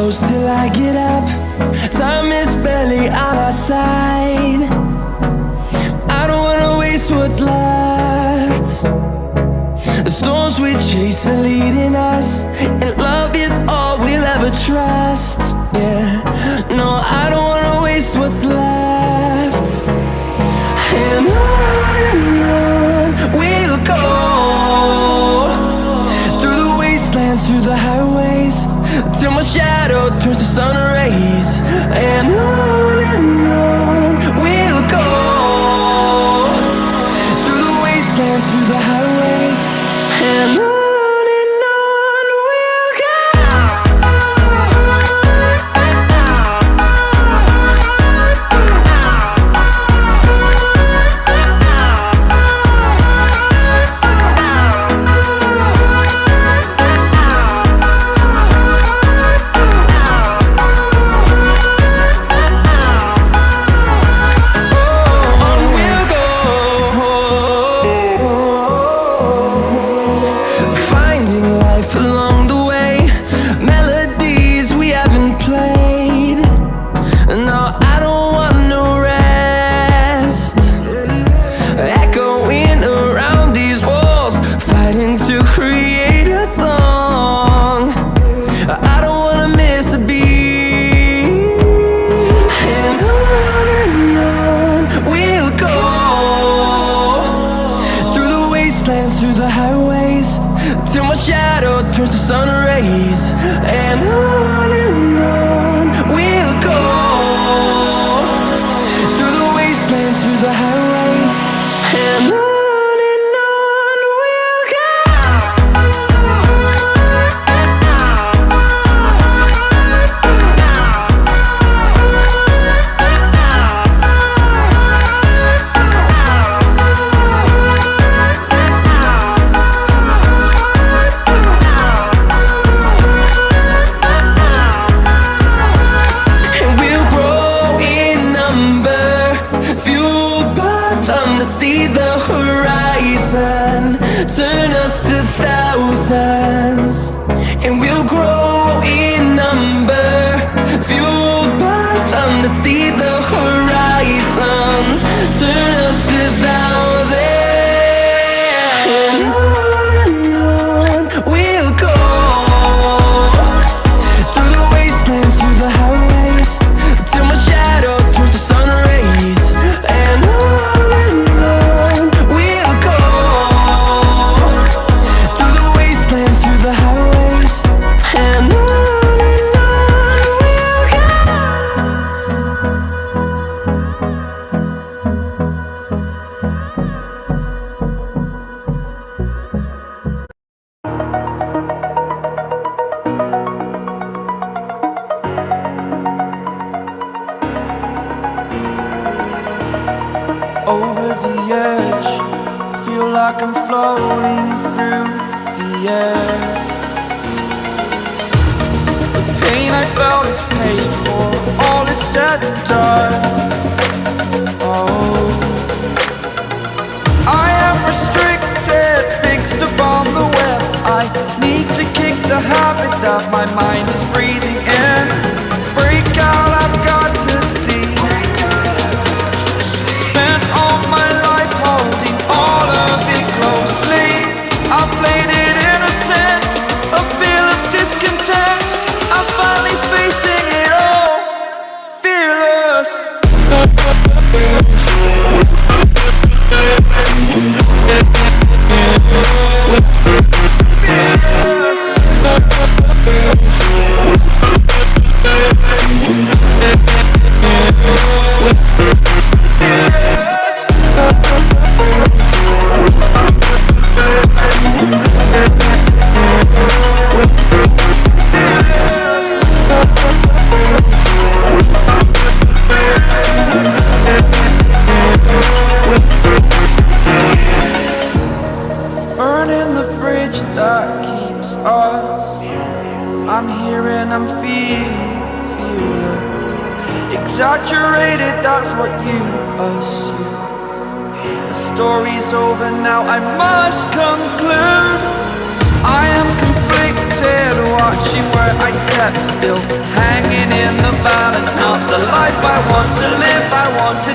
close till I get up. Time is barely on our side. I don't wanna waste what's left. The storms we chase are leading us, and love is all we'll ever trust. Yeah, no, I don't wanna waste what's left. And on we'll go, through the wastelands, through the highways, till my shadow turns to sun rays. And on we'll go, through the wastelands, through the highways, and on. Along the way, melodies we haven't played. No, I don't want no rest. Echoing around these walls, fighting to create a song. I don't wanna miss a beat. And on we'll go, through the wastelands, through the highways, till my shadow turns to sun rays. And on we'll go, through the wastelands, through the highways, and on we'll go. See the horizon, turn us to thousands, and we'll grow in number, fueled by them to see the horizon, turn us to thousands. And on we'll go, through the wastelands, through the highways, till my shadow turns to sun rays. And over the edge, feel like I'm floating through the air. The pain I felt is paid for, all is said and done. Oh, I am restricted, fixed upon the web. I need to kick the habit that my mind is breathing in. Break out, I've got to see. I played it innocent, a feel of discontent. I'm finally facing it all, fearless. I'm here and I'm feeling fearless. Exaggerated, that's what you assume. The story's over now, I must conclude. I am conflicted, watching where I step still. silence, not the life I want to live. I want to